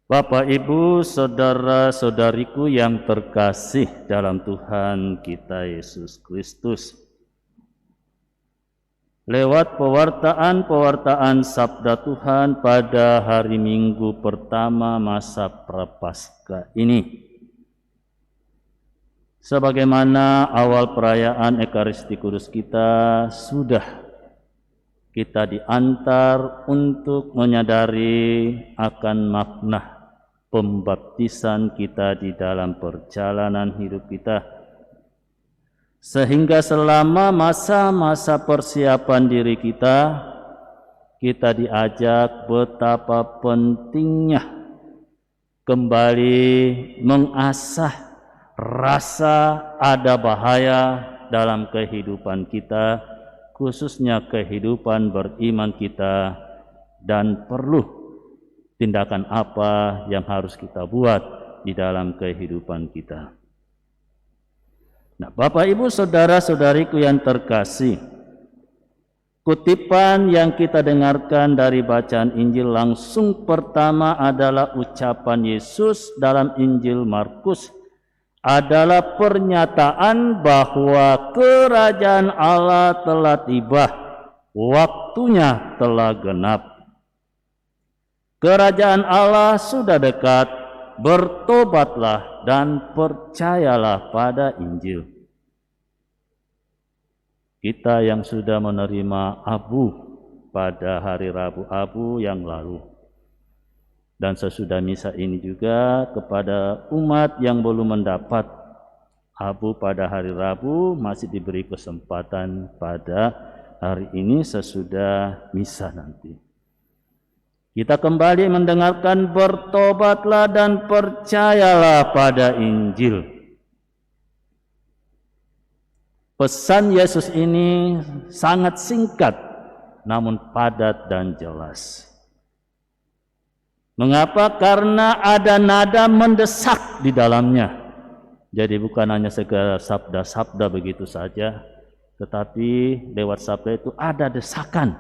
Bapak, Ibu, saudara-saudariku yang terkasih dalam Tuhan kita Yesus Kristus. Lewat pewartaan sabda Tuhan pada hari Minggu pertama masa Prapaskah ini, sebagaimana awal perayaan Ekaristi Kudus kita sudah kita diantar untuk menyadari akan makna pembaptisan kita di dalam perjalanan hidup kita, sehingga selama masa-masa persiapan diri kita diajak betapa pentingnya kembali mengasah rasa ada bahaya dalam kehidupan kita, khususnya kehidupan beriman kita, dan perlu tindakan apa yang harus kita buat di dalam kehidupan kita. Nah, Bapak, Ibu, saudara-saudariku yang terkasih, kutipan yang kita dengarkan dari bacaan Injil langsung pertama adalah ucapan Yesus dalam Injil Markus, adalah pernyataan bahwa kerajaan Allah telah tiba, waktunya telah genap. Kerajaan Allah sudah dekat, bertobatlah dan percayalah pada Injil. Kita yang sudah menerima abu pada hari Rabu Abu yang lalu, dan sesudah misa ini juga kepada umat yang belum mendapat abu pada hari Rabu, masih diberi kesempatan pada hari ini sesudah misa nanti. Kita kembali mendengarkan bertobatlah dan percayalah pada Injil. Pesan Yesus ini sangat singkat namun padat dan jelas. Mengapa? Karena ada nada mendesak di dalamnya. Jadi bukan hanya segala sabda-sabda begitu saja, tetapi lewat sabda itu ada desakan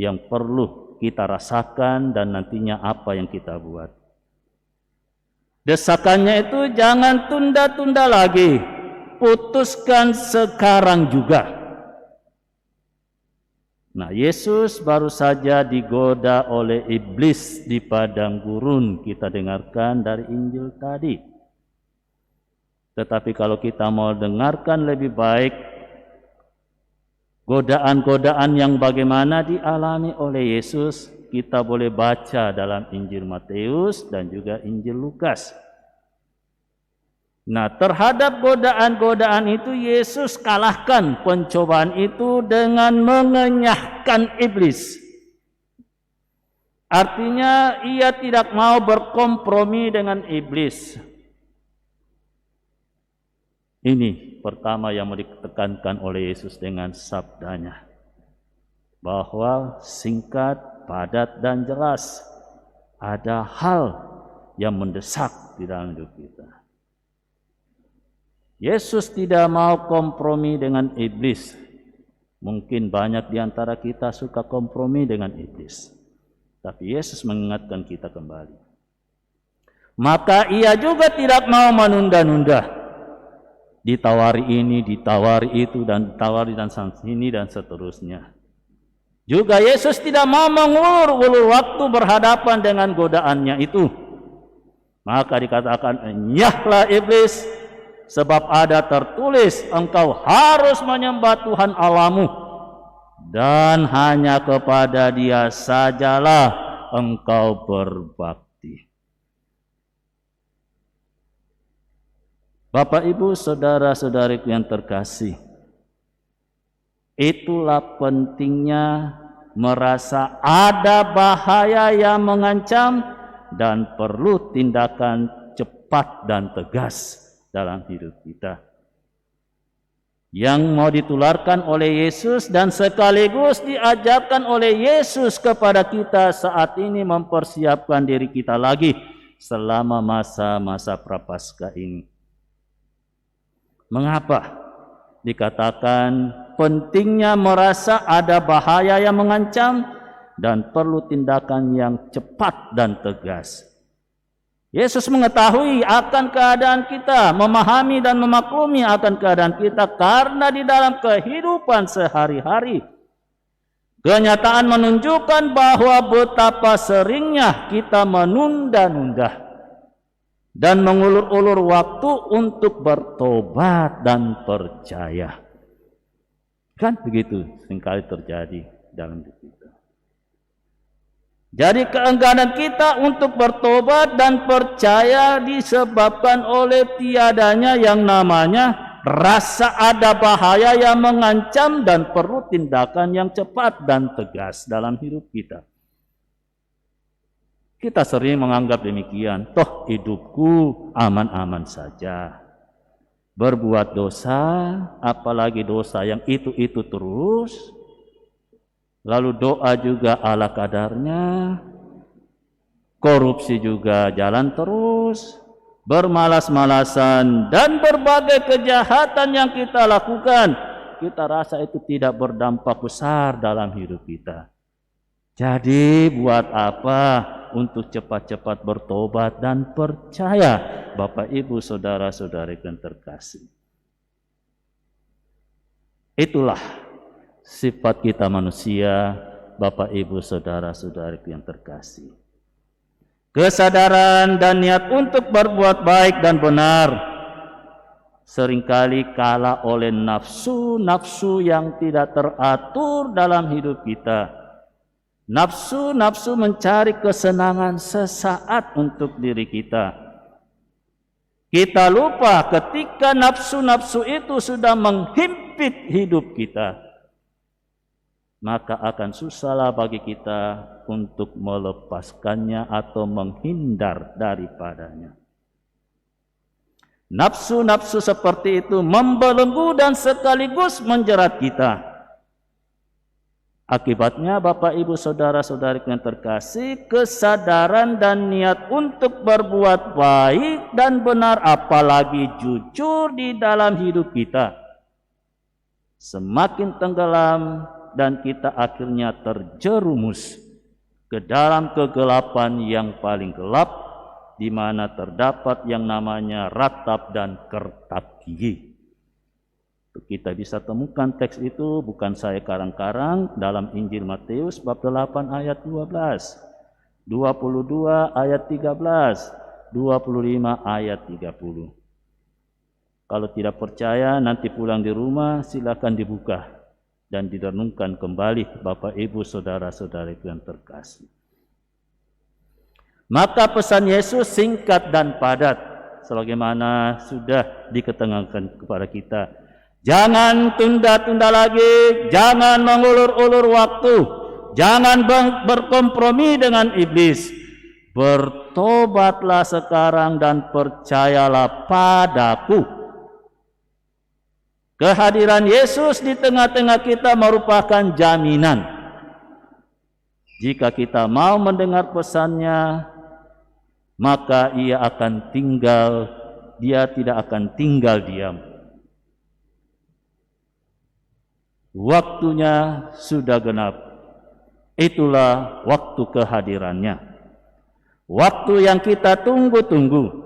yang perlu kita rasakan dan nantinya apa yang kita buat. Desakannya itu jangan tunda-tunda lagi, putuskan sekarang juga. Nah, Yesus baru saja digoda oleh iblis di padang gurun, kita dengarkan dari Injil tadi. Tetapi kalau kita mau dengarkan lebih baik godaan-godaan yang bagaimana dialami oleh Yesus, kita boleh baca dalam Injil Matius dan juga Injil Lukas. Nah, terhadap godaan-godaan itu Yesus kalahkan pencobaan itu dengan mengenyahkan iblis. Artinya ia tidak mau berkompromi dengan iblis. Ini pertama yang mau ditekankan oleh Yesus dengan sabdanya, bahwa singkat, padat, dan jelas. Ada hal yang mendesak di dalam hidup kita. Yesus tidak mau kompromi dengan iblis. Mungkin banyak di antara kita suka kompromi dengan iblis, tapi Yesus mengingatkan kita kembali. Maka ia juga tidak mau menunda-nunda. Ditawari ini, ditawari itu, dan ditawari dan sini dan seterusnya. Juga Yesus tidak mau mengulur-ulur waktu berhadapan dengan godaannya itu. Maka dikatakan, enyahlah iblis, sebab ada tertulis, engkau harus menyembah Tuhan Allahmu, dan hanya kepada Dia sajalah engkau berbakti. Bapak, Ibu, saudara-saudariku yang terkasih, itulah pentingnya merasa ada bahaya yang mengancam dan perlu tindakan cepat dan tegas dalam hidup kita, yang mau ditularkan oleh Yesus dan sekaligus diajarkan oleh Yesus kepada kita saat ini, mempersiapkan diri kita lagi selama masa-masa Prapaskah ini. Mengapa dikatakan pentingnya merasa ada bahaya yang mengancam dan perlu tindakan yang cepat dan tegas? Yesus mengetahui akan keadaan kita, memahami dan memaklumi akan keadaan kita karena di dalam kehidupan sehari-hari kenyataan menunjukkan bahwa betapa seringnya kita menunda-nunda dan mengulur-ulur waktu untuk bertobat dan percaya. Kan begitu seringkali terjadi dalam hidup kita. Jadi keengganan kita untuk bertobat dan percaya disebabkan oleh tiadanya yang namanya rasa ada bahaya yang mengancam dan perlu tindakan yang cepat dan tegas dalam hidup kita. Kita sering menganggap demikian, toh hidupku aman-aman saja. Berbuat dosa, apalagi dosa yang itu-itu terus, lalu doa juga ala kadarnya, korupsi juga jalan terus, bermalas-malasan, dan berbagai kejahatan yang kita lakukan, kita rasa itu tidak berdampak besar dalam hidup kita. Jadi buat apa untuk cepat-cepat bertobat dan percaya, Bapak Ibu Saudara-saudari yang terkasih. Itulah sifat kita manusia, Bapak Ibu Saudara-saudari yang terkasih. Kesadaran dan niat untuk berbuat baik dan benar seringkali kalah oleh nafsu-nafsu yang tidak teratur dalam hidup kita. Nafsu-nafsu mencari kesenangan sesaat untuk diri kita. Kita lupa ketika nafsu-nafsu itu sudah menghimpit hidup kita, maka akan susahlah bagi kita untuk melepaskannya atau menghindar daripadanya. Nafsu-nafsu seperti itu membelenggu dan sekaligus menjerat kita. Akibatnya Bapak Ibu Saudara-saudari yang terkasih, kesadaran dan niat untuk berbuat baik dan benar apalagi jujur di dalam hidup kita semakin tenggelam dan kita akhirnya terjerumus ke dalam kegelapan yang paling gelap, di mana terdapat yang namanya ratap dan kertab gigi. Kita bisa temukan teks itu, bukan saya karang-karang, dalam Injil Matius bab 8 ayat 12, 22 ayat 13, 25 ayat 30. Kalau tidak percaya, nanti pulang di rumah silakan dibuka dan direnungkan kembali Bapak Ibu Saudara-saudari yang terkasih. Maka pesan Yesus singkat dan padat sebagaimana sudah diketengahkan kepada kita. Jangan tunda-tunda lagi, jangan mengulur-ulur waktu, jangan berkompromi dengan iblis. Bertobatlah sekarang dan percayalah padaku. Kehadiran Yesus di tengah-tengah kita merupakan jaminan. Jika kita mau mendengar pesannya, maka dia tidak akan tinggal diam. Waktunya sudah genap. Itulah waktu kehadirannya. Waktu yang kita tunggu-tunggu.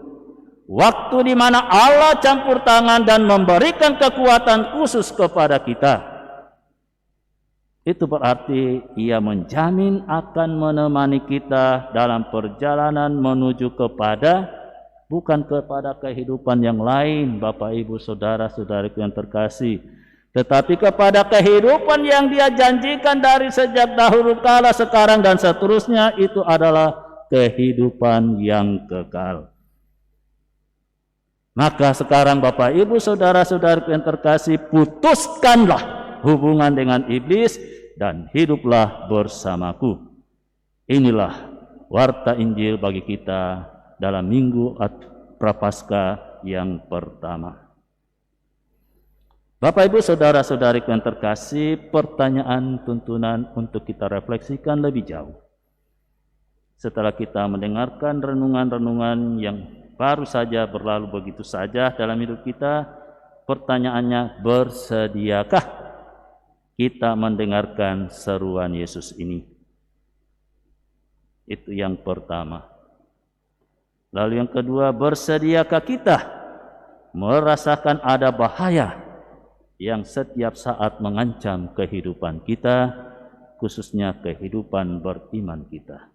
Waktu di mana Allah campur tangan dan memberikan kekuatan khusus kepada kita. Itu berarti ia menjamin akan menemani kita dalam perjalanan menuju kepada, bukan kepada kehidupan yang lain, Bapak Ibu Saudara-saudariku yang terkasih, tetapi kepada kehidupan yang dia janjikan dari sejak dahulu kala, sekarang dan seterusnya. Itu adalah kehidupan yang kekal. Maka sekarang Bapak Ibu Saudara-saudariku yang terkasih, putuskanlah hubungan dengan iblis dan hiduplah bersamaku. Inilah warta Injil bagi kita dalam Minggu Prapaskah yang pertama. Bapak Ibu Saudara-saudari yang terkasih, pertanyaan tuntunan untuk kita refleksikan lebih jauh. Setelah kita mendengarkan renungan-renungan yang baru saja berlalu begitu saja dalam hidup kita, pertanyaannya, bersediakah kita mendengarkan seruan Yesus ini? Itu yang pertama. Lalu yang kedua, bersediakah kita merasakan ada bahaya yang setiap saat mengancam kehidupan kita, khususnya kehidupan beriman kita.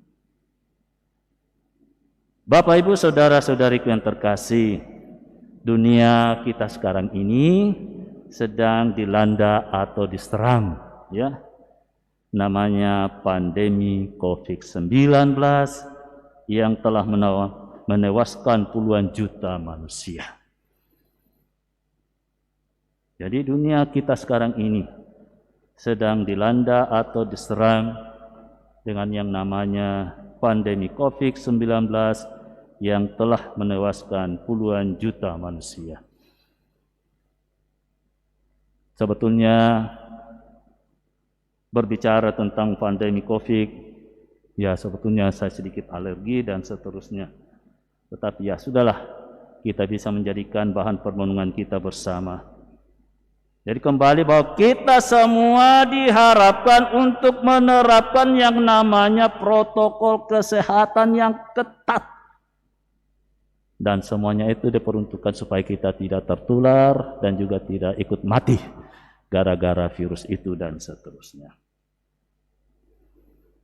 Bapak, Ibu, saudara-saudariku yang terkasih, dunia kita sekarang ini sedang dilanda atau diserang, ya, namanya pandemi COVID-19 yang telah menewaskan puluhan juta manusia. Jadi dunia kita sekarang ini sedang dilanda atau diserang dengan yang namanya pandemi COVID-19 yang telah menewaskan puluhan juta manusia. Sebetulnya berbicara tentang pandemi COVID, ya sebetulnya saya sedikit alergi dan seterusnya. Tetapi ya sudahlah, kita bisa menjadikan bahan perenungan kita bersama. Jadi kembali bahwa kita semua diharapkan untuk menerapkan yang namanya protokol kesehatan yang ketat. Dan semuanya itu diperuntukkan supaya kita tidak tertular dan juga tidak ikut mati gara-gara virus itu dan seterusnya.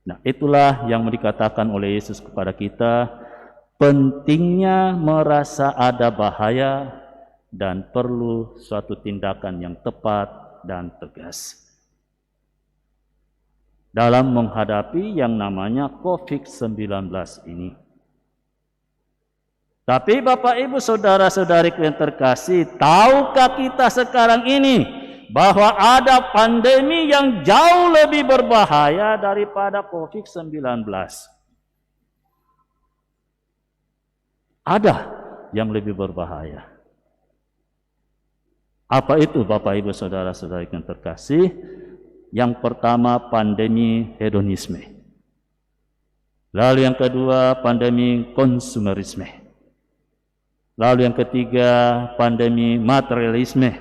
Nah, itulah yang dikatakan oleh Yesus kepada kita, pentingnya merasa ada bahaya dan perlu suatu tindakan yang tepat dan tegas dalam menghadapi yang namanya COVID-19 ini. Tapi Bapak, Ibu, saudara-saudariku yang terkasih, tahukah kita sekarang ini bahwa ada pandemi yang jauh lebih berbahaya daripada COVID-19? Ada yang lebih berbahaya. Apa itu Bapak, Ibu, saudara-saudariku yang terkasih? Yang pertama, pandemi hedonisme. Lalu yang kedua, pandemi konsumerisme. Lalu yang ketiga, pandemi materialisme.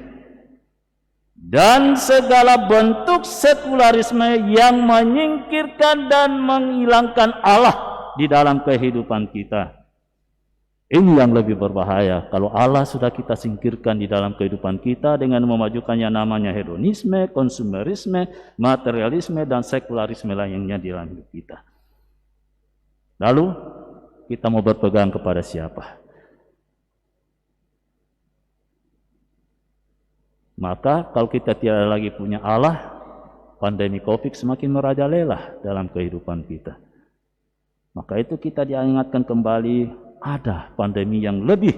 Dan segala bentuk sekularisme yang menyingkirkan dan menghilangkan Allah di dalam kehidupan kita. Ini yang lebih berbahaya. Kalau Allah sudah kita singkirkan di dalam kehidupan kita dengan memajukannya namanya hedonisme, konsumerisme, materialisme, dan sekularisme lainnya di dalam hidup kita. Lalu kita mau berpegang kepada siapa? Maka kalau kita tidak lagi punya Allah, pandemi COVID semakin merajalela dalam kehidupan kita. Maka itu kita diingatkan kembali, ada pandemi yang lebih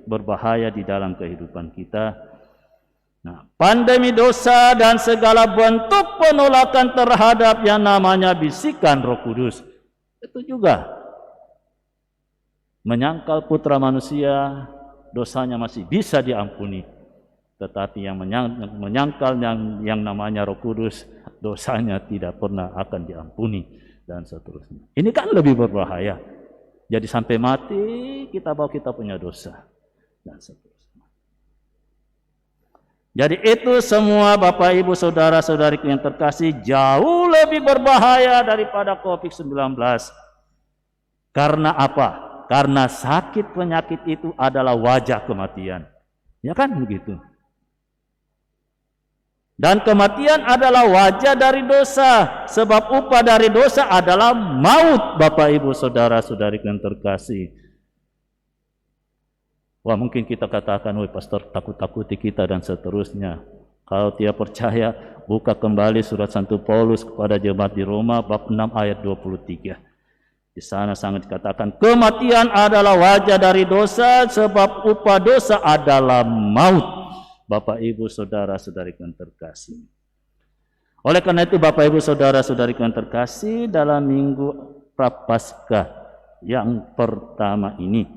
berbahaya di dalam kehidupan kita. Nah, pandemi dosa dan segala bentuk penolakan terhadap yang namanya bisikan Roh Kudus. Itu juga menyangkal putra manusia, dosanya masih bisa diampuni. Tetapi yang menyangkal yang namanya Roh Kudus, dosanya tidak pernah akan diampuni dan seterusnya. Ini kan lebih berbahaya. Jadi sampai mati kita bawa kita punya dosa dan seterusnya. Jadi itu semua Bapak, Ibu, saudara-saudariku yang terkasih jauh lebih berbahaya daripada COVID-19. Karena apa? Karena sakit penyakit itu adalah wajah kematian. Ya kan begitu? Dan kematian adalah wajah dari dosa, sebab upah dari dosa adalah maut, Bapak, Ibu, saudara-saudariku yang terkasih. Wah, mungkin kita katakan, woi pastor, takut-takuti kita dan seterusnya. Kalau tidak percaya, buka kembali surat Santo Paulus kepada jemaat di Roma bab 6 ayat 23. Di sana sangat dikatakan, kematian adalah wajah dari dosa, sebab upah dosa adalah maut. Bapak, Ibu, saudara-saudariku yang terkasih. Oleh karena itu Bapak, Ibu, saudara-saudariku yang terkasih, dalam minggu Prapaskah yang pertama ini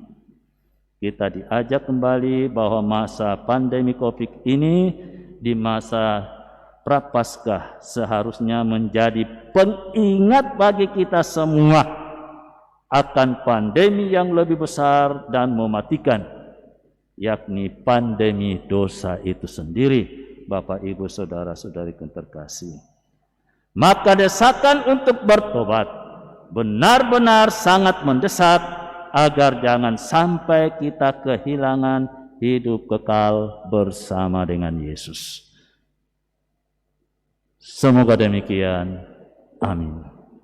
kita diajak kembali bahwa masa pandemi COVID ini di masa Prapaskah seharusnya menjadi pengingat bagi kita semua akan pandemi yang lebih besar dan mematikan, yakni pandemi dosa itu sendiri, Bapak, Ibu, saudara-saudariku yang terkasih. Maka desakan untuk bertobat benar-benar sangat mendesak agar jangan sampai kita kehilangan hidup kekal bersama dengan Yesus. Semoga demikian. Amin.